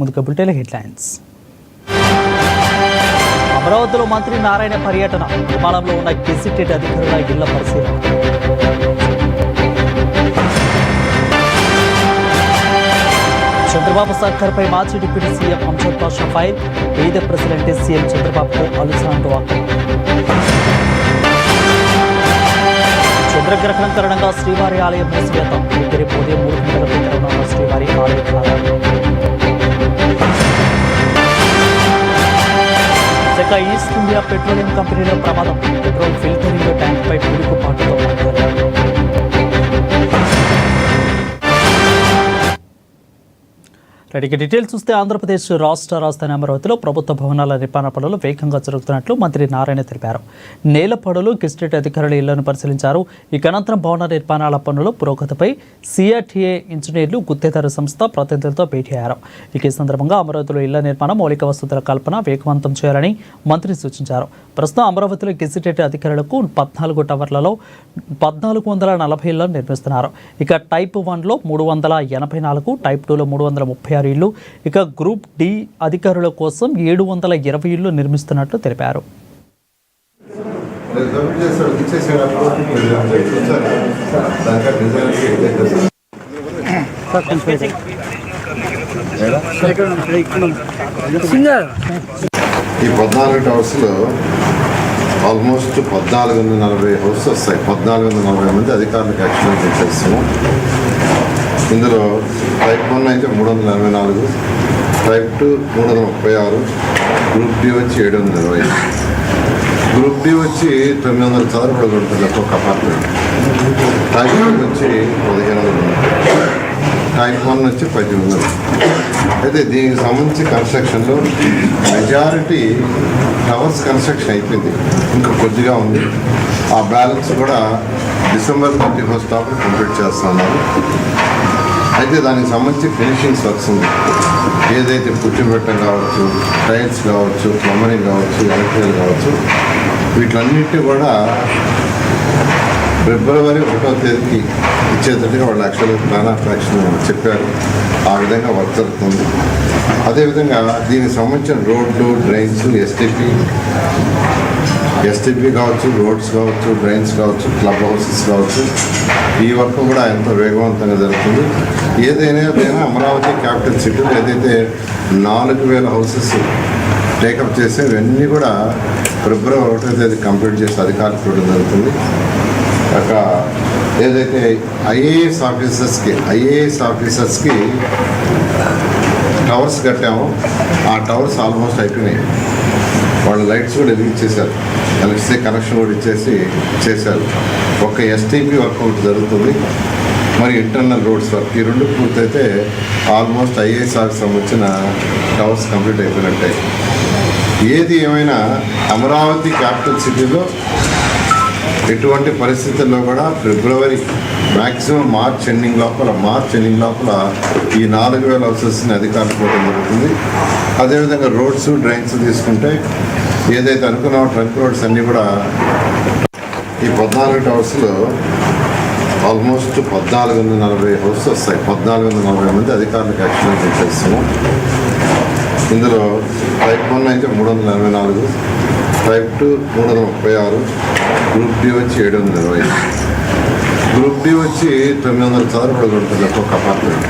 ముందుగా bulletin headlines. అమరావతిలో మంత్రి నారాయణ పర్యటన, నిర్మాణంలో ఉన్న గెజిటెడ్ అధికారుల ఇళ్ల పరిశీలన. చంద్రబాబు సర్కార్పై మాజీ డిప్యూటీ సీఎం అంజద్ బాషా ఫైర్, పేద ప్రెసిడెంట్ సీఎం చంద్రబాబుకు ఆలోచన. చంద్రగ్రహణం కారణంగా శ్రీవారి ఆలయం మూసివేత, రేపు ఉదయం 3 గంటలకు తెరవనున్న శ్రీవారి ఆలయ ద్వారాలు. విశాఖ ఈస్ట్ ఇండియా పెట్రోలియం కంపెనీలో ప్రమాదం, పెట్రోల్ ఫిల్టరింగ్ ట్యాంక్పై పిడుగుపాటుతో మంటలు. రెడీగా డీటెయిల్స్ చూస్తే ఆంధ్రప్రదేశ్ రాష్ట్ర రాజధాని అమరావతిలో ప్రభుత్వ భవనాల నిర్మాణ పనులు వేగంగా జరుగుతున్నట్లు మంత్రి నారాయణ తెలిపారు. నేలపడులు గెజిటెడ్ అధికారుల ఇళ్లను పరిశీలించారు. ఇక అనంతరం భవన నిర్మాణాల పనుల పురోగతిపై సిఆర్టీఏ ఇంజనీర్లు, గుత్తేదారు సంస్థ ప్రతినిధులతో భేటీ అయ్యారు. ఈ సందర్భంగా అమరావతిలో ఇళ్ల నిర్మాణం, మౌలిక వసతుల కల్పన వేగవంతం చేయాలని మంత్రి సూచించారు. ప్రస్తుతం అమరావతిలో గెజిటెడ్ అధికారులకు 14 టవర్లలో 1440 ఇళ్లను నిర్మిస్తున్నారు. ఇక టైప్ 1లో 384, టైప్ 2లో 336 ఇళ్లు, ఇక గ్రూప్ డి అధికారుల కోసం 720 ఇళ్లు నిర్మిస్తున్నట్లు తెలిపారు. ఈ 14 టవర్స్లో ఆల్మోస్ట్ 1440 హౌసెస్ వస్తాయి. 1440 మంది అధికారులకు యాక్షన్ చేస్తున్నాం. ఇందులో టైప్ 1 అయితే 384, టైప్ 2 336, గ్రూప్ డి వచ్చి 720, గ్రూప్ డి వచ్చి 900 చదరపడి ఉంటుంది ఒక్కొక్క అపార్ట్మెంట్. టైప్ 2 వచ్చి 1500, టైప్ 1 వచ్చి 1800. అయితే దీనికి సంబంధించి కన్స్ట్రక్షన్లో మెజారిటీ టవర్స్ కన్స్ట్రక్షన్ అయిపోయింది, ఇంకా కొద్దిగా ఉంది. ఆ బ్యాలెన్స్ కూడా December 31 కంప్లీట్ చేస్తున్నారు. అయితే దానికి సంబంధించి ఫినిషింగ్స్ వర్క్స్ ఉంది. ఏదైతే పుట్టిపెట్టం కావచ్చు, టైల్స్ కావచ్చు, ప్లంబరింగ్ కావచ్చు, ఎలక్ట్రికల్ కావచ్చు, వీటన్నిటి కూడా February 1వ తేదీకి ఇచ్చేటట్టుగా వాళ్ళు యాక్చువల్గా ప్లాన్ ఆఫ్ యాక్షన్ చెప్పారు. ఆ విధంగా వర్క్ జరుగుతుంది. అదేవిధంగా దీనికి సంబంధించిన రోడ్లు, డ్రైన్స్, ఎస్టీపీ కావచ్చు, రోడ్స్ కావచ్చు, డ్రైన్స్ కావచ్చు, క్లబ్ హౌసెస్ కావచ్చు, ఈ వర్క్ కూడా ఎంతో వేగవంతంగా జరుగుతుంది. ఏదైనా అమరావతి క్యాపిటల్ సిటీలో ఏదైతే 4000 హౌసెస్ టేకప్ చేస్తే ఇవన్నీ కూడా February 1వ తేదీ కంప్లీట్ చేసి అధికారులు చూడడం జరుగుతుంది. ఒక ఏదైతే ఐఏఎస్ ఆఫీసర్స్కి టవర్స్ కట్టామో ఆ టవర్స్ ఆల్మోస్ట్ అయిపోయినాయి. వాళ్ళు లైట్స్ కూడా వెలిగించేశారు, ఎలక్ట్రిసిటీ కనెక్షన్ కూడా చేశారు. ఒక ఎస్టీపీ వర్క్ ఒకటి జరుగుతుంది, మరి ఇంటర్నల్ రోడ్స్ వర్క్. ఈ 2 పూర్తయితే ఆల్మోస్ట్ ఐఏఎస్ ఆఫీస్ సంబంధించిన టవర్స్ కంప్లీట్ అయిపోయినట్టే. ఏది ఏమైనా అమరావతి క్యాపిటల్ సిటీలో ఎటువంటి పరిస్థితుల్లో కూడా February మ్యాక్సిమం మార్చ్ ఎండింగ్ లోపల ఈ 4000 హౌసెస్ని అధికారులు పోవడం జరుగుతుంది. అదేవిధంగా రోడ్స్, డ్రైన్స్ తీసుకుంటే ఏదైతే అనుకున్నామో ట్రంక్ రోడ్స్ అన్నీ కూడా ఈ 14 టవర్స్లో ఆల్మోస్ట్ 1440 హౌసెస్ వస్తాయి. 1440 మంది అధికారులకు యాక్షన్ చేస్తున్నాం. ఇందులో టైప్ 1 అయితే 384, టైప్ 2 336, గ్రూప్ డి వచ్చి 720, గ్రూప్ డి వచ్చి 900 చదరపడి ఉంటుంది ఒక్కొక్క అపార్ట్మెంట్.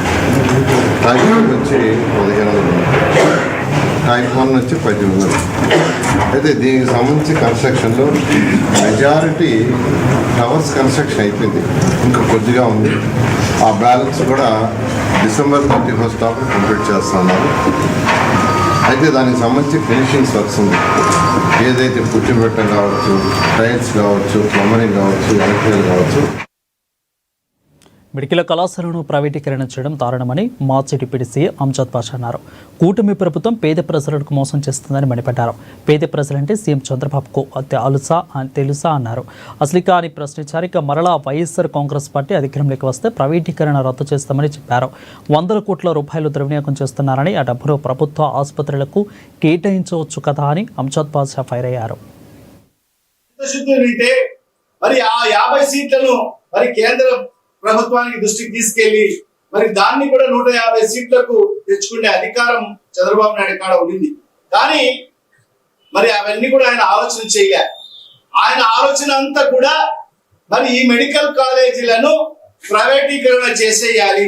టైప్ 2 వచ్చి 1500, టైప్ 1 వచ్చి 1800. అయితే దీనికి సంబంధించి కన్స్ట్రక్షన్లో మెజారిటీ టవర్స్ కన్స్ట్రక్షన్ అయిపోయింది, ఇంకా కొద్దిగా ఉంది. ఆ బ్యాలెన్స్ కూడా December 31 కంప్లీట్ చేస్తున్నారు. అయితే దానికి సంబంధించి ఫినిషింగ్స్ వర్క్స్ ఉంది. ఏదైతే పుట్టిపెట్టం కావచ్చు, టైల్స్ కావచ్చు, ప్లంబరింగ్ కావచ్చు, ఎలక్ట్రికల్ కావచ్చు. మెడికల్ కళాశాలను ప్రైవేటీకరణ చేయడం దారుణమని మాజీ డిప్యూటీ సీఎం అంజద్ బాషా అన్నారు. కూటమి ప్రభుత్వం పేద ప్రజలకు మోసం చేస్తుందని మండిపడ్డారు. పేద ప్రజలంటే సీఎం చంద్రబాబుకు తెలుసా అన్నారు. అసలు కానీ ప్రశ్నించారు. ఇక మరలా వైఎస్ఆర్ కాంగ్రెస్ పార్టీ అధికారంలోకి వస్తే ప్రైవేటీకరణ రద్దు చేస్తామని చెప్పారు. 100 కోట్ల రూపాయలు దుర్వినియోగం చేస్తున్నారని, ఆ డబ్బును ప్రభుత్వ ఆసుపత్రులకు కేటాయించవచ్చు కదా అని అంజద్ బాషా ఫైర్ అయ్యారు. మరి ఆ 50 సీట్లను మరి కేంద్ర ప్రభుత్వానికి దృష్టికి తీసుకెళ్లి మరి దాన్ని కూడా 150 సీట్లకు తెచ్చుకునే అధికారం చంద్రబాబు నాయుడు కాడ ఉండింది. కానీ మరి అవన్నీ కూడా ఆయన ఆలోచన చేయలే. ఆయన ఆలోచన అంతా కూడా మరి ఈ మెడికల్ కాలేజీలను ప్రైవేటీకరణ చేసేయాలి,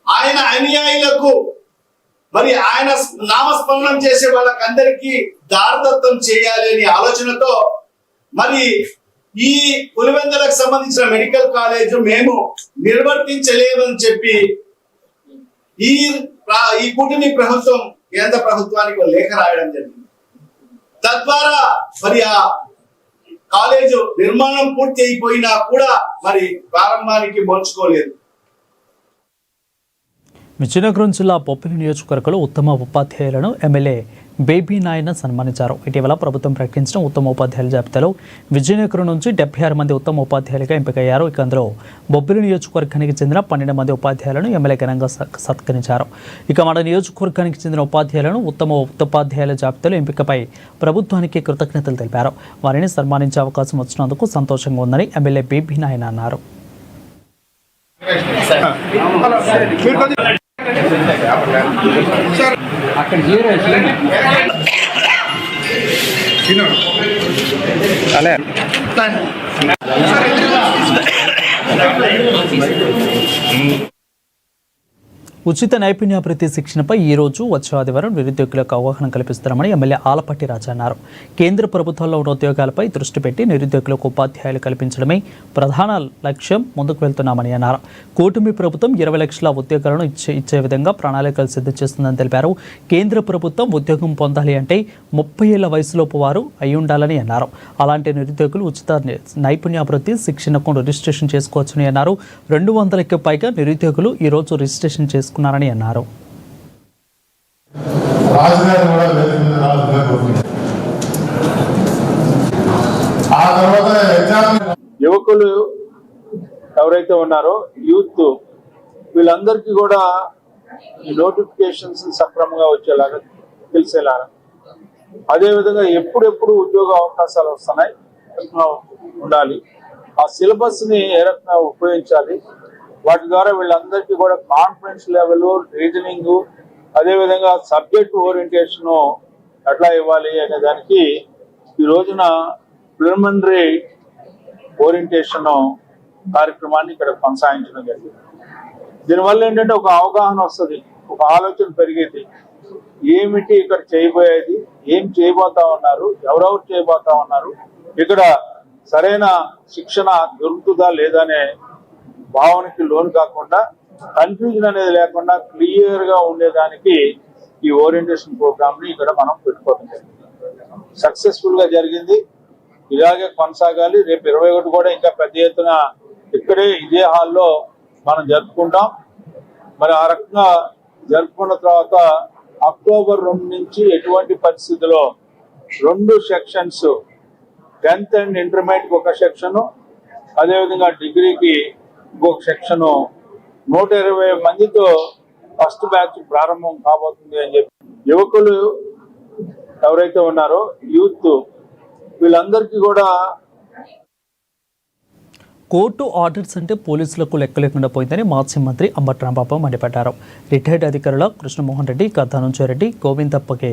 ఆయన అనుయాయులకు మరి ఆయన నామస్మరణం చేసే వాళ్ళకందరికీ దారదత్తం చేయాలి అనే ఆలోచనతో మరి ఈ పులివెందులకు సంబంధించిన మెడికల్ కాలేజ్ మేము నిర్వర్తించలేమని చెప్పి ఈ కూటమి ప్రభుత్వం కేంద్ర ప్రభుత్వానికి లేఖ రాయడం జరిగింది. తద్వారా మరి ఆ కాలేజ్ నిర్మాణం పూర్తి అయిపోయినా కూడా మరి ప్రారంభానికి మోచుకోలేదు. విజయనగరం జిల్లా బొబ్బిలి నియోజకవర్గంలో ఉత్తమ ఉపాధ్యాయులను ఎమ్మెల్యే బేబీ నాయన సన్మానించారు. ఇటీవల ప్రభుత్వం ప్రకటించిన ఉత్తమ ఉపాధ్యాయుల జాబితాలో విజయనగరం నుంచి 76 మంది ఉత్తమ ఉపాధ్యాయులుగా ఎంపికయ్యారు. ఇక అందులో బొబ్బిలి నియోజకవర్గానికి చెందిన 12 మంది ఉపాధ్యాయులను ఎమ్మెల్యే ఘనంగా సత్కరించారు. ఇక మన నియోజకవర్గానికి చెందిన ఉపాధ్యాయులను ఉత్తమ ఉపాధ్యాయుల జాబితాలో ఎంపికపై ప్రభుత్వానికి కృతజ్ఞతలు తెలిపారు. వారిని సన్మానించే అవకాశం వచ్చినందుకు సంతోషంగా ఉందని ఎమ్మెల్యే బేబీ నాయన అన్నారు. ఉచిత నైపుణ్యాభివృద్ధి శిక్షణపై ఈ రోజు వచ్చే ఆదివారం నిరుద్యోగులకు అవగాహన కల్పిస్తామని ఎమ్మెల్యే ఆలపాటి రాజా అన్నారు. కేంద్ర ప్రభుత్వంలో ఉన్న ఉద్యోగాలపై దృష్టి పెట్టి నిరుద్యోగులకు ఉపాధ్యాయులు కల్పించడమే ప్రధాన లక్ష్యం ముందుకు వెళ్తున్నామని అన్నారు. కూటమి ప్రభుత్వం 20 లక్షల ఉద్యోగాలను ఇచ్చే విధంగా ప్రణాళికలు సిద్ధం చేస్తుందని తెలిపారు. కేంద్ర ప్రభుత్వం ఉద్యోగం పొందాలి అంటే 30 ఏళ్ల వయసులోపు వారు అయి ఉండాలని అన్నారు. అలాంటి నిరుద్యోగులు ఉచిత నైపుణ్యాభివృద్ధి శిక్షణకు రిజిస్ట్రేషన్ చేసుకోవచ్చని అన్నారు. 200కి పైగా నిరుద్యోగులు ఈ రోజు రిజిస్ట్రేషన్ చేసుకున్నారని అన్నారు. యువకులు ఎవరైతే ఉన్నారో యూత్ వీళ్ళందరికీ కూడా ఈ నోటిఫికేషన్స్ సక్రమంగా వచ్చేలాగా తెలిసేలాగా, అదేవిధంగా ఎప్పుడెప్పుడు ఉద్యోగ అవకాశాలు వస్తున్నాయి ఉండాలి, ఆ సిలబస్ ని ఏ రకంగా ఉపయోగించాలి, వాటి ద్వారా వీళ్ళందరికీ కూడా కాన్ఫిడెన్స్ లెవెల్, రీజనింగ్, అదేవిధంగా సబ్జెక్ట్ ఓరియంటేషన్ ఎట్లా ఇవ్వాలి అనే దానికి ఈ రోజున ప్రిలిమినరీ ఓరియంటేషన్ కార్యక్రమాన్ని ఇక్కడ కొనసాగించడం జరిగింది. దీనివల్ల ఏంటంటే ఒక అవగాహన వస్తుంది, ఒక ఆలోచన పెరిగేది, ఏమిటి ఇక్కడ చేయబోయేది, ఏం చేయబోతా ఉన్నారు, ఎవరెవరు చేయబోతా ఉన్నారు, ఇక్కడ సరైన శిక్షణ దొరుకుతుందా లేదా అనే భావనకి లోను కాకుండా, కన్ఫ్యూజన్ అనేది లేకుండా క్లియర్ గా ఉండేదానికి ఈ ఓరియంటేషన్ ప్రోగ్రామ్ ని ఇక్కడ మనం పెట్టుకోవడం జరిగింది. సక్సెస్ఫుల్ గా జరిగింది, ఇలాగే కొనసాగాలి. రేపు 21 కూడా ఇంకా పెద్ద ఎత్తున ఇక్కడే ఇదే హాల్లో మనం జరుపుకుంటాం. మరి ఆ రకంగా జరుపుకున్న తర్వాత అక్టోబర్ 2 నుంచి ఎటువంటి పరిస్థితుల్లో 2 సెక్షన్స్, 10th అండ్ ఇంటర్మీడియట్ ఒక సెక్షను, అదేవిధంగా డిగ్రీకి ఇంకొక సెక్షను, 120 మందితో ఫస్ట్ బ్యాచ్ ప్రారంభం కాబోతుంది అని చెప్పి యువకులు ఎవరైతే ఉన్నారో యూత్ వీళ్ళందరికీ కూడా కోర్టు ఆర్డర్స్ అంటే పోలీసులకు లెక్క లేకుండా పోయిందని మాజీ మంత్రి అంబటి రాంబాబు మండిపడ్డారు. రిటైర్డ్ అధికారుల కృష్ణమోహన్ రెడ్డి, ధనంజయరెడ్డి, గోవిందప్పకి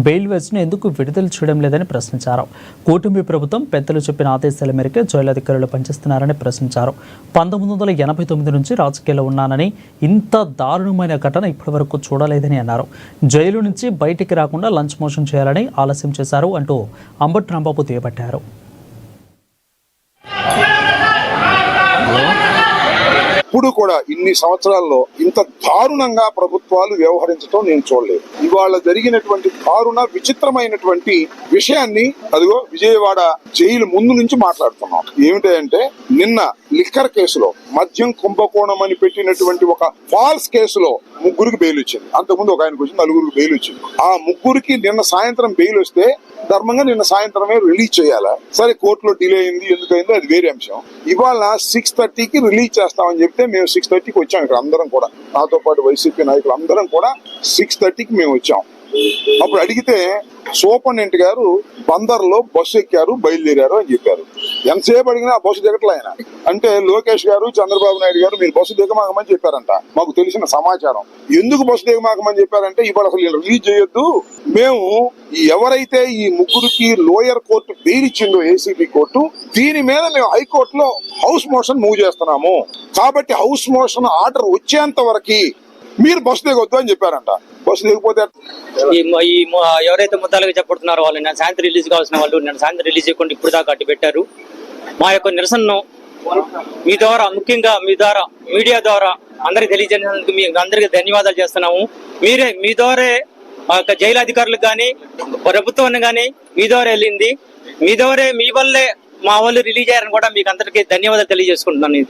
బెయిల్ వేసును ఎందుకు విడుదల చేయడం లేదని ప్రశ్నించారు. కూటమి ప్రభుత్వం పెద్దలు చెప్పిన ఆదేశాల మేరకే జైలు అధికారులు పనిచేస్తున్నారని ప్రశ్నించారు. 1989 నుంచి రాజకీయాల్లో ఉన్నానని ఇంత దారుణమైన ఘటన ఇప్పటివరకు చూడలేదని అన్నారు. జైలు నుంచి బయటికి రాకుండా లంచ్ మోషన్ చేయాలని ఆలస్యం చేశారు అంటూ అంబటి రాంబాబు దుయ్యబట్టారు. ఇప్పుడు కూడా ఇన్ని సంవత్సరాల్లో ఇంత దారుణంగా ప్రభుత్వాలు వ్యవహరించడం నేను చూడలేదు. ఇవాళ జరిగినటువంటి దారుణ విచిత్రమైనటువంటి విషయాన్ని అదిగో విజయవాడ జైలు ముందు నుంచి మాట్లాడుతున్నాం. ఏమిటంటే నిన్న లిక్కర్ కేసులో మద్యం కుంభకోణం అని పెట్టినటువంటి ఒక ఫాల్స్ కేసులో 3 బెయిల్ వచ్చింది. అంతకుముందు ఒక ఆయనకు వచ్చింది, 4 బెయిల్ వచ్చింది. ఆ 3 నిన్న సాయంత్రం బెయిల్ వస్తే ధర్మంగా నిన్న సాయంత్రమే రిలీజ్ చేయాలా. సరే కోర్టులో డిలే అయింది, ఎందుకైందో అది వేరే అంశం. ఇవాళ 6:30కి రిలీజ్ చేస్తామని చెప్తే మేము 6:30కి వచ్చాం. ఇక్కడ అందరం కూడా, నాతో పాటు వైసీపీ నాయకులు అందరం కూడా 6:30కి మేము వచ్చాం. అప్పుడు అడిగితే సూపరింటెండెంట్ గారు బందర్లో బస్సు ఎక్కారు, బయలుదేరారు అని చెప్పారు. ఎంతసేపు అడిగినా ఆ బస్సు దిగట్లే ఆయన. అంటే లోకేష్ గారు, చంద్రబాబు నాయుడు గారు మీరు బస్సు దిగమాకమని చెప్పారంట. మాకు తెలిసిన సమాచారం. ఎందుకు బస్సు దిగమాకమని చెప్పారంటే ఇవాళ అసలు రిలీజ్ చేయొద్దు, మేము ఎవరైతే ఈ ముగ్గురికి లోయర్ కోర్టు బెయిల్ ఇచ్చిందో ఏసీబీ కోర్టు, దీని మీద మేము హైకోర్టులో హౌస్ మోషన్ మూవ్ చేస్తున్నాము, కాబట్టి హౌస్ మోషన్ ఆర్డర్ వచ్చేంత వరకు మీరు బస్సు దిగొద్దు అని చెప్పారంట. బస్సు దిగిపోతే ఎవరైతే ముద్దాలుగా చెప్పబడుతున్నారో వాళ్ళు నేను సాయంత్రం రిలీజ్ కావాల్సిన వాళ్ళు నేను సాయంత్రం రిలీజ్ చేయకుండా ఇప్పుడు దాకా అడ్డు పెట్టారు. మా యొక్క నిరసనను మీ ద్వారా, ముఖ్యంగా మీ ద్వారా, మీడియా ద్వారా అందరికి తెలియజేసినందుకు మీ అందరికీ ధన్యవాదాలు చేస్తున్నాము. మీ ద్వారా జైలు అధికారులకు కానీ ప్రభుత్వాన్ని కానీ మీ ద్వారా వెళ్ళింది, మీ ద్వారా మీ వల్లే మా వాళ్ళు రిలీజ్ అయ్యారని కూడా మీకు అందరికీ ధన్యవాదాలు తెలియజేసుకుంటున్నాను.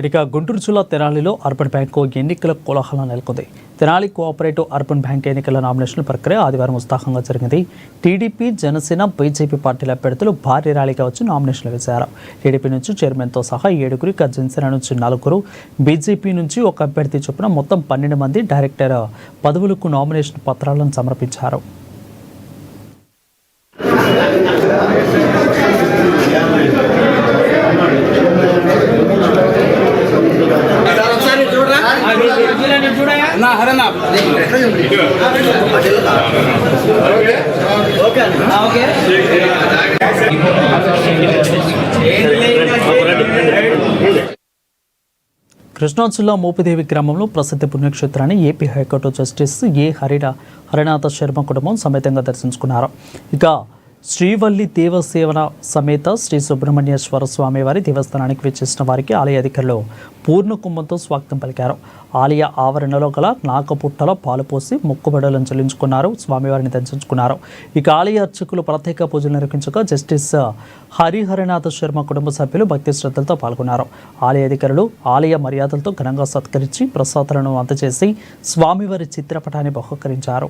ఇక గుంటూరు జిల్లా తెనాలిలో అర్బన్ బ్యాంకు ఎన్నికల కోలాహలం నెలకొంది. తెనాలి కోఆపరేటివ్ అర్బన్ బ్యాంక్ ఎన్నికల నామినేషన్ ప్రక్రియ ఆదివారం ఉత్సాహంగా జరిగింది. టీడీపీ, జనసేన, బీజేపీ పార్టీల అభ్యర్థులు భారీ ర్యాలీగా వచ్చి నామినేషన్లు వేశారు. టీడీపీ నుంచి చైర్మన్తో సహా 7, ఇక జనసేన నుంచి 4, బీజేపీ నుంచి ఒక అభ్యర్థి చొప్పున మొత్తం 12 మంది డైరెక్టర్ పదవులకు నామినేషన్ పత్రాలను సమర్పించారు. కృష్ణా జిల్లా మోపిదేవి గ్రామంలో ప్రసిద్ధ పుణ్యక్షేత్రాన్ని AP high court justice A Harinatha Sharma కుటుంబం సమేతంగా దర్శించుకున్నారు. ఇక శ్రీవల్లి దేవసేవన సమేత శ్రీ సుబ్రహ్మణ్యేశ్వర స్వామి వారి దేవస్థానానికి విచ్చేసిన వారికి ఆలయ అధికారులు పూర్ణ కుంభంతో స్వాగతం పలికారు. ఆలయ ఆవరణలో గల నాకపుట్టలో పాలు పోసి మొక్కుబడులను చెల్లించుకున్నారు, స్వామివారిని దర్శించుకున్నారు. ఇక ఆలయ అర్చకులు ప్రత్యేక పూజలు నిర్వహించగా జస్టిస్ హరిహరనాథ శర్మ కుటుంబ సభ్యులు భక్తి శ్రద్ధలతో పాల్గొన్నారు. ఆలయ అధికారులు ఆలయ మర్యాదలతో ఘనంగా సత్కరించి ప్రసాదాలను అందజేసి స్వామివారి చిత్రపటాన్ని బహుకరించారు.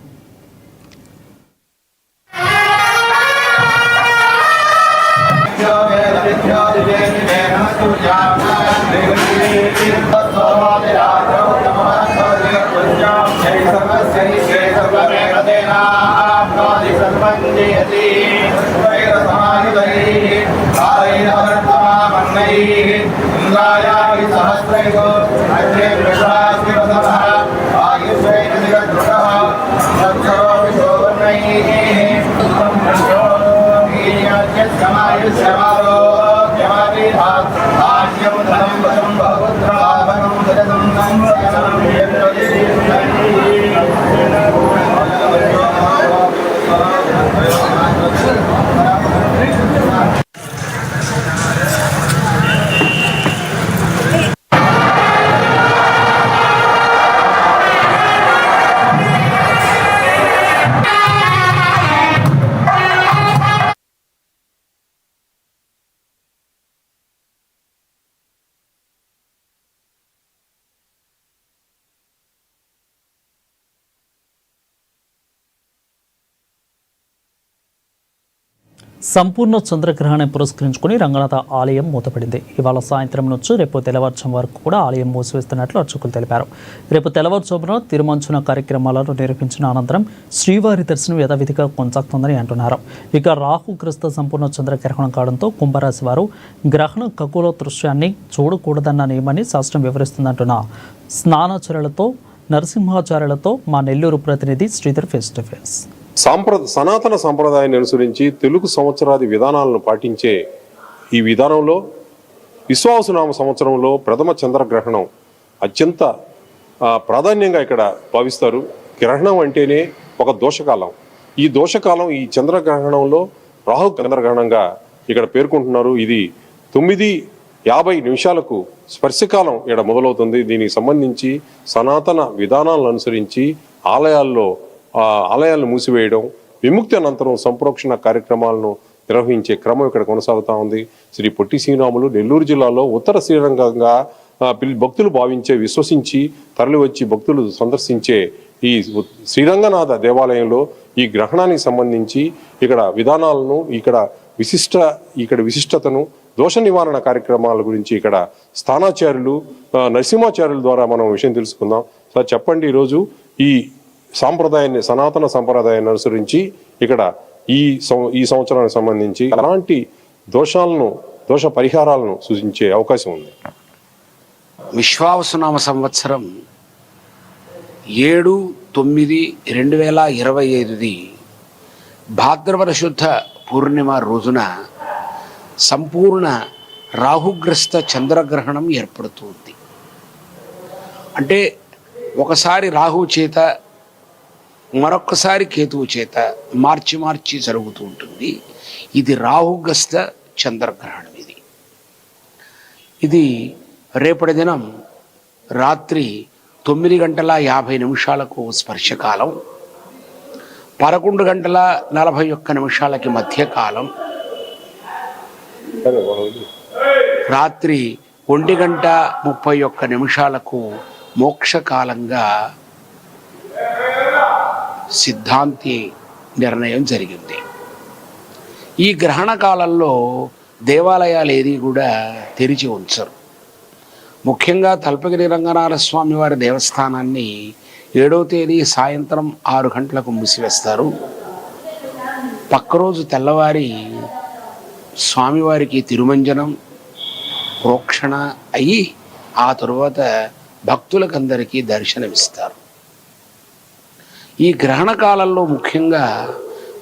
సంపూర్ణ చంద్రగ్రహణం పురస్కరించుకుని రంగనాథ ఆలయం మూతపడింది. ఇవాళ సాయంత్రం నుంచి రేపు తెల్లవారుజాము వరకు కూడా ఆలయం మూసివేస్తున్నట్లు అర్చకులు తెలిపారు. రేపు తెల్లవారుజామున తిరుమంచున కార్యక్రమాలను నిర్వహించిన అనంతరం శ్రీవారి దర్శనం యథావిధిగా కొనసాగుతుందని అంటున్నారు. ఇక రాహుగ్రస్త సంపూర్ణ చంద్రగ్రహణం కావడంతో కుంభరాశి వారు గ్రహణ ఖగోళ దృశ్యాన్ని చూడకూడదన్న నియమాన్ని శాస్త్రం వివరిస్తుందంటున్న స్నానాచరులతో నరసింహాచార్యులతో మా నెల్లూరు ప్రతినిధి శ్రీధర్ ఫేస్ టు ఫేస్. సనాతన సంప్రదాయాన్ని అనుసరించి తెలుగు సంవత్సరాది విధానాలను పాటించే ఈ విధానంలో విశ్వావసునామ సంవత్సరంలో ప్రథమ చంద్రగ్రహణం అత్యంత ప్రాధాన్యంగా ఇక్కడ భావిస్తారు. గ్రహణం అంటేనే ఒక దోషకాలం. ఈ దోషకాలం ఈ చంద్రగ్రహణంలో రాహు చంద్రగ్రహణంగా ఇక్కడ పేర్కొంటున్నారు. ఇది 9:50 స్పర్శకాలం ఇక్కడ మొదలవుతుంది. దీనికి సంబంధించి సనాతన విధానాలను అనుసరించి ఆలయాలను మూసివేయడం, విముక్తి అనంతరం సంప్రోక్షణ కార్యక్రమాలను నిర్వహించే క్రమం ఇక్కడ కొనసాగుతూ ఉంది. శ్రీ పొట్టి శ్రీరాములు నెల్లూరు జిల్లాలో ఉత్తర శ్రీరంగంగా భక్తులు భావించే, విశ్వసించి తరలివచ్చి భక్తులు సందర్శించే ఈ శ్రీరంగనాథ దేవాలయంలో ఈ గ్రహణానికి సంబంధించి ఇక్కడ విధానాలను, ఇక్కడ విశిష్టతను, దోష నివారణ కార్యక్రమాల గురించి ఇక్కడ స్థానాచార్యులు నరసింహాచార్యుల ద్వారా మనం విషయం తెలుసుకుందాం. సార్ చెప్పండి, ఈరోజు ఈ సాంప్రదాయాన్ని, సనాతన సంప్రదాయాన్ని అనుసరించి ఇక్కడ ఈ సంవత్సరానికి సంబంధించి ఎలాంటి దోష పరిహారాలను సూచించే అవకాశం ఉంది? విశ్వావసునామ సంవత్సరం 7/9/2025 భాద్రపద శుద్ధ పూర్ణిమ రోజున సంపూర్ణ రాహుగ్రస్త చంద్రగ్రహణం ఏర్పడుతుంది. అంటే ఒకసారి రాహువు చేత, మరొకసారి కేతువు చేత మార్చి జరుగుతూ ఉంటుంది. ఇది రాహుగ్రస్త చంద్రగ్రహణం. ఇది రేపటి దినం రాత్రి 9:50 స్పర్శకాలం, 11:41 మధ్యకాలం, రాత్రి 1:31 మోక్షకాలంగా సిద్ధాంతి నిర్ణయం జరిగింది. ఈ గ్రహణ కాలంలో దేవాలయాలు ఏది కూడా తెరిచి ఉంచరు. ముఖ్యంగా తల్పగిరి రంగనాథ స్వామి వారి దేవస్థానాన్ని 7వ తేదీ సాయంత్రం 6 గంటలకు మూసివేస్తారు. పక్క రోజు తెల్లవారి స్వామివారికి తిరుమంజనం, ప్రోక్షణ అయ్యి ఆ తరువాత భక్తులకందరికీ దర్శనమిస్తారు. ఈ గ్రహణ కాలంలో ముఖ్యంగా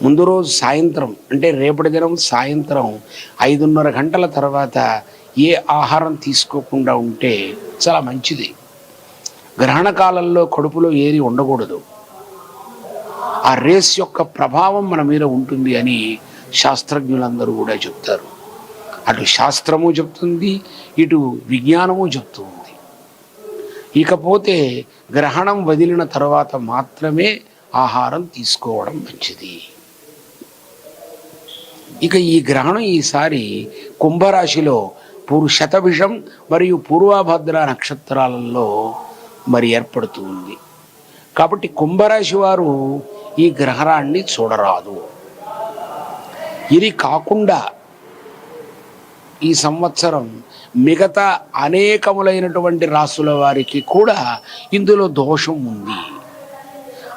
ముందు రోజు సాయంత్రం, అంటే రేపటి దినం సాయంత్రం 5:30 గంటల తర్వాత ఏ ఆహారం తీసుకోకుండా ఉంటే చాలా మంచిది. గ్రహణ కాలంలో కడుపులో ఏరి ఉండకూడదు. ఆ రేస్ యొక్క ప్రభావం మన మీద ఉంటుంది అని శాస్త్రజ్ఞులందరూ కూడా చెప్తారు. అటు శాస్త్రము చెప్తుంది, ఇటు విజ్ఞానము చెప్తుంది. ఇకపోతే గ్రహణం వదిలిన తర్వాత మాత్రమే ఆహారం తీసుకోవడం మంచిది. ఇక ఈ గ్రహణం ఈసారి కుంభరాశిలో శతభిషం మరియు పూర్వభద్ర నక్షత్రాలలో ఏర్పడుతూ ఉంది. కాబట్టి కుంభరాశి వారు ఈ గ్రహణాన్ని చూడరాదు. ఇది కాకుండా ఈ సంవత్సరం మిగతా అనేకములైనటువంటి రాసుల వారికి కూడా ఇందులో దోషం ఉంది.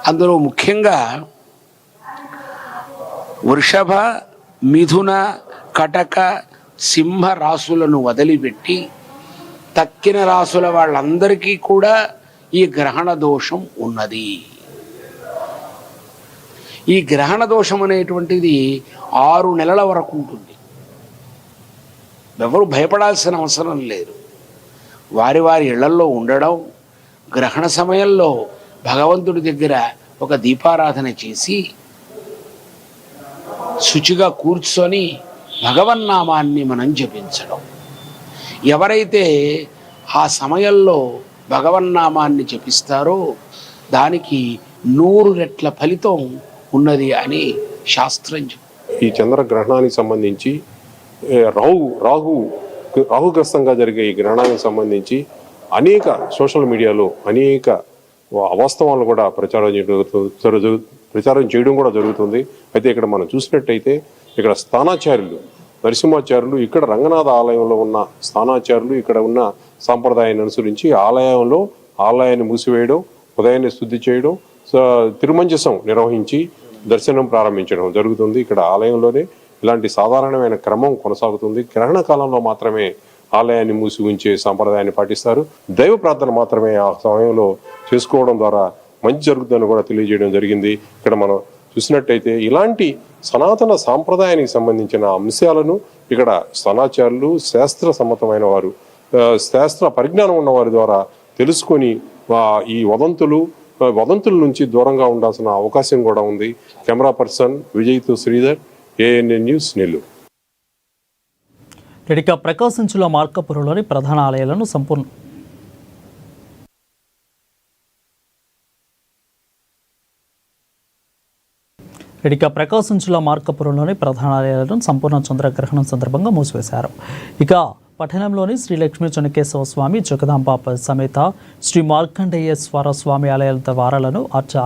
అందులో ముఖ్యంగా వృషభ, మిథున, కటక, సింహ రాసులను వదిలిపెట్టి తక్కిన రాసుల వాళ్ళందరికీ కూడా ఈ గ్రహణ దోషం ఉన్నది. ఈ గ్రహణ దోషం అనేటువంటిది 6 నెలల వరకు ఉంటుంది. ఎవరు భయపడాల్సిన అవసరం లేదు. వారి ఇళ్లల్లో ఉండడం, గ్రహణ సమయంలో భగవంతుడి దగ్గర ఒక దీపారాధన చేసి శుచిగా కూర్చొని భగవన్నామాన్ని మనం జపించడం. ఎవరైతే ఆ సమయంలో భగవన్నామాన్ని జపిస్తారో దానికి 100 రెట్ల ఫలితం ఉన్నది అని శాస్త్రం. ఈ చంద్రగ్రహణానికి సంబంధించి రాహుగ్రస్తంగా జరిగే ఈ గ్రహణానికి సంబంధించి అనేక సోషల్ మీడియాలో అనేక అవాస్తవాలను కూడా ప్రచారం చేయడం కూడా జరుగుతుంది. అయితే ఇక్కడ మనం చూసినట్టయితే ఇక్కడ స్థానాచార్యులు, నరసింహాచార్యులు, ఇక్కడ రంగనాథ ఆలయంలో ఉన్న స్థానాచార్యులు ఇక్కడ ఉన్న సాంప్రదాయాన్ని అనుసరించి ఆలయాన్ని మూసివేయడం, ఉదయాన్నే శుద్ధి చేయడం, తిరుమంజసం నిర్వహించి దర్శనం ప్రారంభించడం జరుగుతుంది. ఇక్కడ ఆలయంలోనే ఇలాంటి సాధారణమైన క్రమం కొనసాగుతుంది. గ్రహణ కాలంలో మాత్రమే ఆలయాన్ని మూసి ఉంచే సాంప్రదాయాన్ని పాటిస్తారు. దైవ ప్రార్థన మాత్రమే ఆ సమయంలో చేసుకోవడం ద్వారా మంచి జరుగుతుందని కూడా తెలియజేయడం జరిగింది. ఇక్కడ మనం చూసినట్టయితే ఇలాంటి సనాతన సాంప్రదాయానికి సంబంధించిన అంశాలను ఇక్కడ స్థానాచారులు, శాస్త్ర సమ్మతమైన వారు, శాస్త్ర పరిజ్ఞానం ఉన్న వారి ద్వారా తెలుసుకొని ఈ వదంతుల నుంచి దూరంగా ఉండాల్సిన అవకాశం కూడా ఉంది. కెమెరా పర్సన్ విజయ్తో శ్రీధర్, ANN న్యూస్, నెల్లూరు. ఇక ప్రకాశం జిల్లా మార్కాపురంలోని ప్రధాన ఆలయాలను సంపూర్ణ ప్రకాశం జిల్లా మార్కాపురంలోని ప్రధాన ఆలయాలను సంపూర్ణ చంద్రగ్రహణం సందర్భంగా మూసివేశారు. ఇక పట్టణంలోని శ్రీ లక్ష్మీ చెన్నకేశవ స్వామి, జగదాంబ సమేత శ్రీ మార్కండేయేశ్వర స్వామి ఆలయాల ద్వారాలను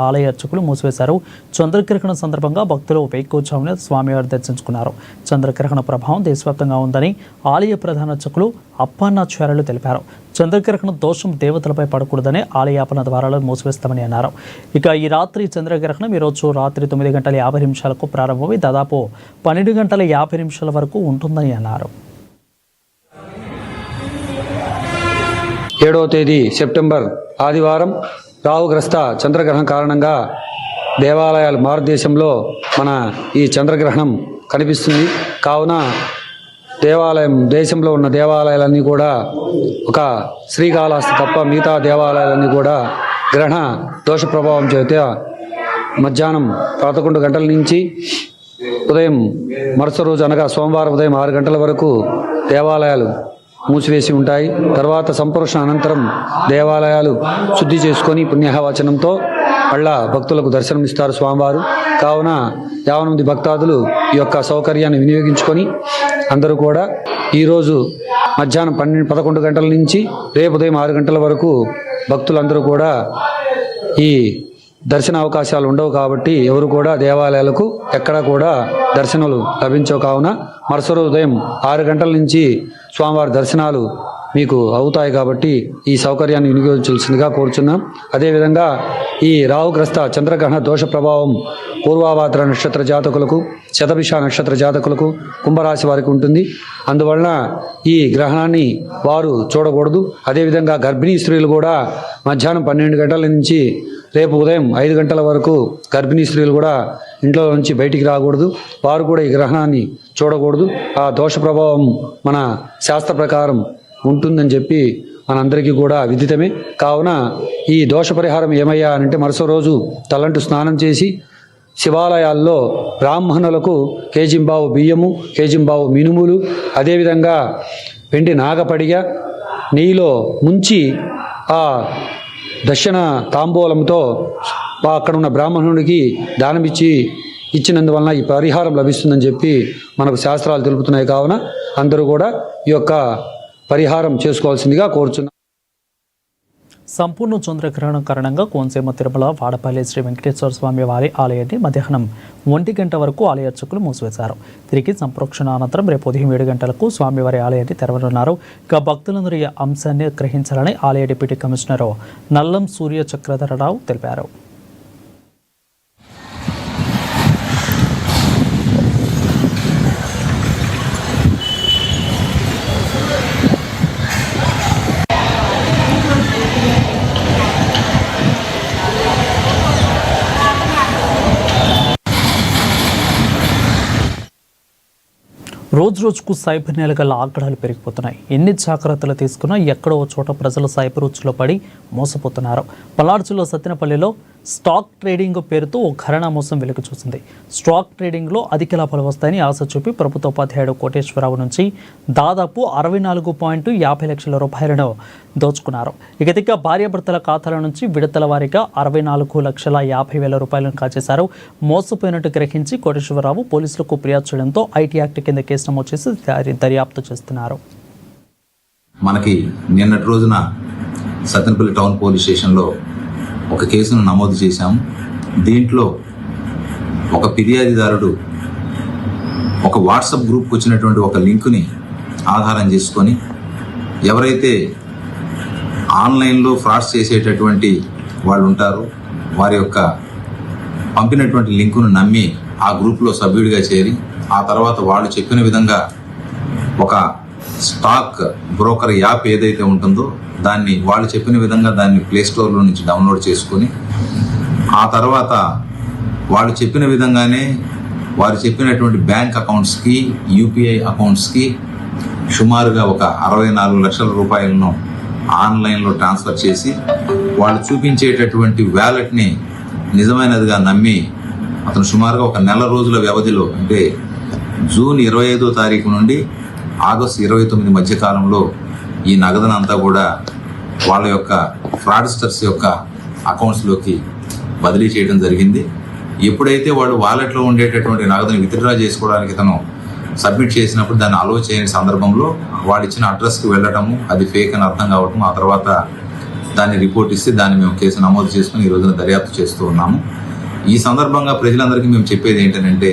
ఆలయ అర్చకులు మూసివేశారు. చంద్రగ్రహణం సందర్భంగా భక్తులు వేకువజామున స్వామివారి దర్శించుకున్నారు. చంద్రగ్రహణ ప్రభావం దేశవ్యాప్తంగా ఉందని ఆలయ ప్రధాన అర్చకులు అప్పన్నాచార్యులు తెలిపారు. చంద్రగ్రహణ దోషం దేవతలపై పడకూడదని ఆలయాపన ద్వారాలను మూసివేస్తామని అన్నారు. ఇక ఈ రాత్రి చంద్రగ్రహణం ఈరోజు రాత్రి 9:50 ప్రారంభమై దాదాపు 12:50 వరకు ఉంటుందని అన్నారు. 7వ తేదీ సెప్టెంబర్ ఆదివారం రాహుగ్రస్త చంద్రగ్రహణం కారణంగా దేవాలయాలు భారతదేశంలో మన ఈ చంద్రగ్రహణం కనిపిస్తుంది. కావున దేశంలో ఉన్న దేవాలయాలన్నీ కూడా ఒక శ్రీకాళహస్తి తప్ప మిగతా దేవాలయాలన్నీ కూడా గ్రహణ దోష ప్రభావం చేత మధ్యాహ్నం 11 గంటల నుంచి ఉదయం మరుసటి రోజు అనగా సోమవారం ఉదయం 6 గంటల వరకు దేవాలయాలు మూసివేసి ఉంటాయి. తర్వాత సంప్రోషణ అనంతరం దేవాలయాలు శుద్ధి చేసుకొని పుణ్యహవచనంతో మళ్ళా భక్తులకు దర్శనమిస్తారు స్వామివారు. కావున 50 మంది భక్తాదులు ఈ యొక్క సౌకర్యాన్ని వినియోగించుకొని అందరూ కూడా ఈరోజు మధ్యాహ్నం 11 గంటల నుంచి రేపు ఉదయం 6 గంటల వరకు భక్తులందరూ కూడా ఈ దర్శన అవకాశాలు ఉండవు కాబట్టి ఎవరు కూడా దేవాలయాలకు ఎక్కడా కూడా దర్శనాలు లభించవు. కావున మరుసటి ఉదయం 6 గంటల నుంచి స్వామివారి దర్శనాలు మీకు అవుతాయి కాబట్టి ఈ సౌకర్యాన్ని వినియోగించాల్సిందిగా కోరుచున్నాం. అదేవిధంగా ఈ రాహుగ్రస్త చంద్రగ్రహణ దోష ప్రభావం పూర్వాభాద్ర నక్షత్ర జాతకులకు, శతభిష నక్షత్ర జాతకులకు, కుంభరాశి వారికి ఉంటుంది. అందువలన ఈ గ్రహణాన్ని వారు చూడకూడదు. అదేవిధంగా గర్భిణీ స్త్రీలు కూడా మధ్యాహ్నం 12 గంటల నుంచి రేపు ఉదయం 5 గంటల వరకు గర్భిణీ స్త్రీలు కూడా ఇంట్లో నుంచి బయటికి రాకూడదు. వారు కూడా ఈ గ్రహణాన్ని చూడకూడదు. ఆ దోష ప్రభావం మన శాస్త్ర ప్రకారం ఉంటుందని చెప్పి మనందరికీ కూడా విదితమే. కావున ఈ దోష పరిహారం ఏమయ్యా అంటే మరుసటి రోజు తలంటు స్నానం చేసి శివాలయాల్లో బ్రాహ్మణులకు కేజింబావు బియ్యము, కేజింబావు మినుములు, అదేవిధంగా వెండి నాగపడిగ నెయ్యిలో ముంచి ఆ దర్శన తాంబూలంతో అక్కడ ఉన్న బ్రాహ్మణుడికి ఇచ్చినందువలన ఈ పరిహారం లభిస్తుందని చెప్పి మనకు శాస్త్రాలు తెలుపుతున్నాయి. కావున అందరూ కూడా ఈ యొక్క పరిహారం చేసుకోవాల్సిందిగా కోరుచున్నాం. సంపూర్ణ చంద్రగ్రహణం కారణంగా కోనసీమ తిరుమల వాడపల్లి శ్రీ వెంకటేశ్వర స్వామి వారి ఆలయాన్ని మధ్యాహ్నం 1 గంట వరకు ఆలయ అర్చకులు మూసివేశారు. తిరిగి సంప్రోక్షణ అనంతరం రేపు ఉదయం 7 గంటలకు స్వామివారి ఆలయాన్ని తెరవనున్నారు. ఇక భక్తులందరూ ఈ అంశాన్ని గ్రహించాలని ఆలయ డిప్యూటీ కమిషనర్ నల్లం సూర్య చక్రధరరావు తెలిపారు. రోజు రోజుకు సైబర్ నేలగల ఆగడాలు పెరిగిపోతున్నాయి. ఎన్ని జాగ్రత్తలు తీసుకున్నా ఎక్కడో చోట ప్రజలు సైబర్ ఉచ్చులో పడి మోసపోతున్నారు. పల్నాడు జిల్లా సత్తెనపల్లిలో స్టాక్ ట్రేడింగ్ పేరుతో ఓ ఘరానా మోసం వెలుగు చూసింది. స్టాక్ ట్రేడింగ్లో అధిక లాభాలు వస్తాయని ఆశ చూపి ప్రభుత్వ ఉపాధ్యాయుడు కోటేశ్వరరావు నుంచి దాదాపు 64.50 లక్షల రూపాయలను దోచుకున్నారు. ఇక భార్యాభర్తల ఖాతాల నుంచి విడతల వారీగా 64,50,000 రూపాయలను కాజేశారు. మోసపోయినట్టు గ్రహించి కోటేశ్వరరావు పోలీసులకు ఫిర్యాదు చేయడంతో ఐటీ యాక్ట్ కింద కేసు నమోదు చేసి దర్యాప్తు చేస్తున్నారు. మనకి నిన్నటి రోజున సత్తెనపల్లి టౌన్ పోలీస్ స్టేషన్లో ఒక కేసును నమోదు చేశాము. దీంట్లో ఒక ఫిర్యాదుదారుడు ఒక వాట్సాప్ గ్రూప్కి వచ్చినటువంటి ఒక లింకుని ఆధారం చేసుకొని ఎవరైతే ఆన్లైన్లో ఫ్రాడ్స్ చేసేటటువంటి వాళ్ళు ఉంటారో వారి యొక్క పంపినటువంటి లింకును నమ్మి ఆ గ్రూప్లో సభ్యుడిగా చేరి ఆ తర్వాత వాళ్ళు చెప్పిన విధంగా ఒక స్టాక్ బ్రోకర్ యాప్ ఏదైతే ఉంటుందో దాన్ని వాళ్ళు చెప్పిన విధంగా దాన్ని ప్లే స్టోర్లో నుంచి డౌన్లోడ్ చేసుకొని ఆ తర్వాత వాళ్ళు చెప్పిన విధంగానే వారు చెప్పినటువంటి బ్యాంక్ అకౌంట్స్కి యూపీఐ అకౌంట్స్కి సుమారుగా ఒక 64 లక్షల రూపాయలను ఆన్లైన్లో ట్రాన్స్ఫర్ చేసి వాళ్ళు చూపించేటటువంటి వ్యాలెట్ని నిజమైనదిగా నమ్మి అతను సుమారుగా ఒక నెల రోజుల వ్యవధిలో అంటే జూన్ 25వ తారీఖు నుండి ఆగస్టు 29 మధ్య కాలంలో ఈ నగదునంతా కూడా వాళ్ళ యొక్క ఫ్రాడ్స్టర్స్ యొక్క అకౌంట్స్లోకి బదిలీ చేయడం జరిగింది. ఎప్పుడైతే వాళ్ళు వాలెట్లో ఉండేటటువంటి నగదుని విత్డ్రా చేసుకోవడానికి తను సబ్మిట్ చేసినప్పుడు దాన్ని అలో చేయని సందర్భంలో వాళ్ళు ఇచ్చిన అడ్రస్కి వెళ్ళటము అది ఫేక్ అని అర్థం కావటం ఆ తర్వాత దాన్ని రిపోర్ట్ ఇస్తే దాన్ని మేము కేసు నమోదు చేసుకుని ఈ రోజున దర్యాప్తు చేస్తూ ఉన్నాము. ఈ సందర్భంగా ప్రజలందరికీ మేము చెప్పేది ఏంటంటే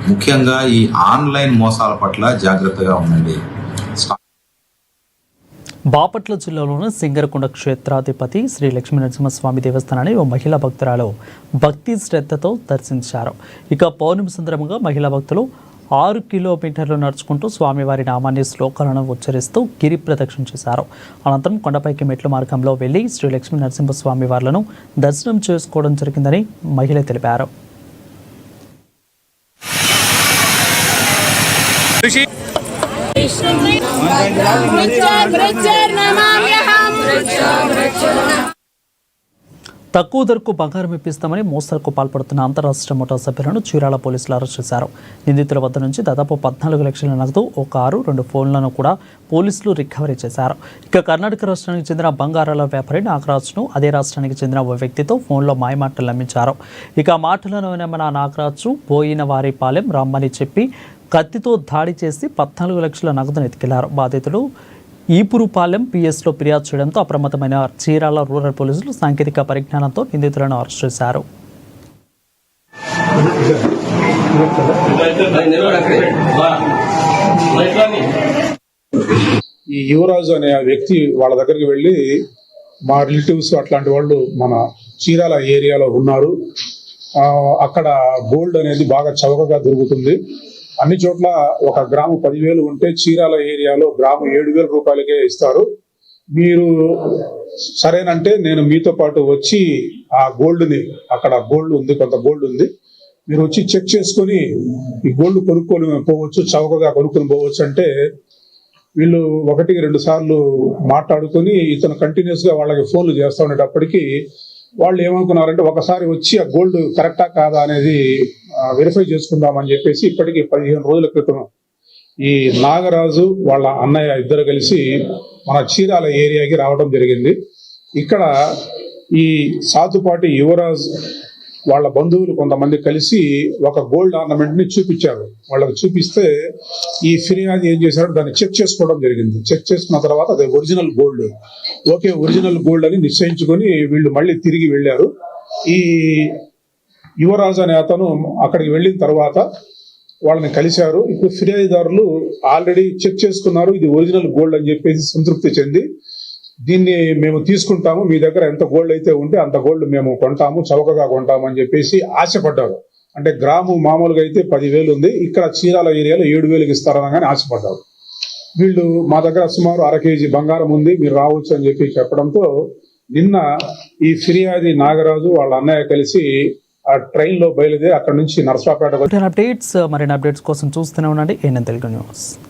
ముఖ్యంగా ఈ ఆన్లైన్ మోసాల పట్ల జాగ్రత్తగా ఉండండి. బాపట్ల జిల్లాలోని సింగరకొండ క్షేత్రాధిపతి శ్రీ లక్ష్మీ నరసింహస్వామి దేవస్థానాన్ని ఓ మహిళా భక్తురాలు భక్తి శ్రద్ధతో దర్శించారు. ఇక పౌర్ణమి సందర్భంగా మహిళా భక్తులు 6 కిలోమీటర్లు నడుచుకుంటూ స్వామివారి నామాన్ని శ్లోకాలను ఉచ్చరిస్తూ గిరి ప్రదక్షిణ చేశారు. అనంతరం కొండపైకి మెట్ల మార్గంలో వెళ్లి శ్రీ లక్ష్మీ నరసింహస్వామి వార్లను దర్శనం చేసుకోవడం జరిగిందని మహిళ తెలిపారు. తక్కువ ధరకు బంగారం ఇప్పిస్తామని మోసాలకు పాల్పడుతున్న అంతరాష్ట్ర ముఠా సభ్యులను చీరాల పోలీసులు అరెస్ట్ చేశారు. నిందితుల వద్ద నుంచి దాదాపు 14 లక్షల నగదు, ఒక కారు, 2 ఫోన్లను కూడా పోలీసులు రికవరీ చేశారు. ఇక కర్ణాటక రాష్ట్రానికి చెందిన బంగారాల వ్యాపారి నాగరాజ్ను అదే రాష్ట్రానికి చెందిన ఓ వ్యక్తితో ఫోన్లో మాయమాటలు నమ్మించారు. ఇక మాటలను నమ్మిన నాగరాజు పోయిన వారి పాలెం రమ్మని చెప్పి కత్తితో దాడి చేసి 14 లక్షల నగదును ఎత్తుకెళ్లారు. బాధితులు ఈపురుపాలెం పిఎస్లో ఫిర్యాదు చేయడంతో అప్రమత్తమైన చీరాల రూరల్ పోలీసులు సాంకేతిక పరిజ్ఞానంతో నిందితులను అరెస్ట్ చేశారు. ఈ యువరాజు అనే వ్యక్తి వాళ్ళ దగ్గరికి వెళ్ళి మా రిలేటివ్స్ అట్లాంటి వాళ్ళు మన చీరాల ఏరియాలో ఉన్నారు, అక్కడ గోల్డ్ అనేది బాగా చౌకగా దొరుకుతుంది, అన్ని చోట్ల ఒక గ్రాము 10,000 ఉంటే చీరాల ఏరియాలో గ్రాము 7,000 రూపాయలకే ఇస్తారు, మీరు సరేనంటే నేను మీతో పాటు వచ్చి ఆ గోల్డ్ని, అక్కడ గోల్డ్ ఉంది, కొంత గోల్డ్ ఉంది, మీరు వచ్చి చెక్ చేసుకొని ఈ గోల్డ్ కొనుక్కొని పోవచ్చు, చౌకగా కొనుక్కొని పోవచ్చు అంటే వీళ్ళు 1-2 సార్లు మాట్లాడుకొని ఇతను కంటిన్యూస్ గా వాళ్ళకి ఫోన్లు చేస్తూ ఉండేటప్పటికీ వాళ్ళు ఏమనుకున్నారంటే ఒకసారి వచ్చి ఆ గోల్డ్ కరెక్టా కాదా అనేది వెరిఫై చేసుకుందామని చెప్పేసి ఇప్పటికి 15 రోజుల క్రితం ఈ నాగరాజు వాళ్ళ అన్నయ్య ఇద్దరు కలిసి మన చీరాల ఏరియాకి రావడం జరిగింది. ఇక్కడ ఈ సాతుపాటి యువరాజ్ వాళ్ళ బంధువులు కొంతమంది కలిసి ఒక గోల్డ్ ఆర్నమెంట్ ని చూపించారు. వాళ్ళకి చూపిస్తే ఈ ఫిర్యాదు ఏం చేశారు, దాన్ని చెక్ చేసుకోవడం జరిగింది. చెక్ చేసుకున్న తర్వాత అది original gold, okay original gold అని నిశ్చయించుకొని వీళ్ళు మళ్ళీ తిరిగి వెళ్ళారు. ఈ యువరాజు అనే అతను అక్కడికి వెళ్ళిన తర్వాత వాళ్ళని కలిశారు. ఇప్పుడు ఫిర్యాదుదారులు ఆల్రెడీ చెక్ చేసుకున్నారు, ఇది ఒరిజినల్ గోల్డ్ అని చెప్పేసి సంతృప్తి చెంది దీన్ని మేము తీసుకుంటాము, మీ దగ్గర ఎంత గోల్డ్ అయితే ఉంటే అంత గోల్డ్ మేము కొంటాము, చౌకగా కొంటాము అని చెప్పేసి ఆశపడ్డారు. అంటే గ్రాము మామూలుగా అయితే 10,000 ఉంది, ఇక్కడ చీరాల ఏరియాలో 7,000కి ఇస్తారనగానే ఆశపడ్డారు. వీళ్ళు మా దగ్గర సుమారు 1/2 కేజీ బంగారం ఉంది, మీరు రావచ్చు అని చెప్పి చెప్పడంతో నిన్న ఈ ఫిర్యాది నాగరాజు వాళ్ళ అన్నయ్య కలిసి ఆ ట్రైన్ లో బయలుదేరి అక్కడ నుంచి నర్సాపేట. మరిన్ని అప్డేట్స్ కోసం చూస్తూనే ఉండండి ఏఎన్ఎన్ తెలుగు న్యూస్.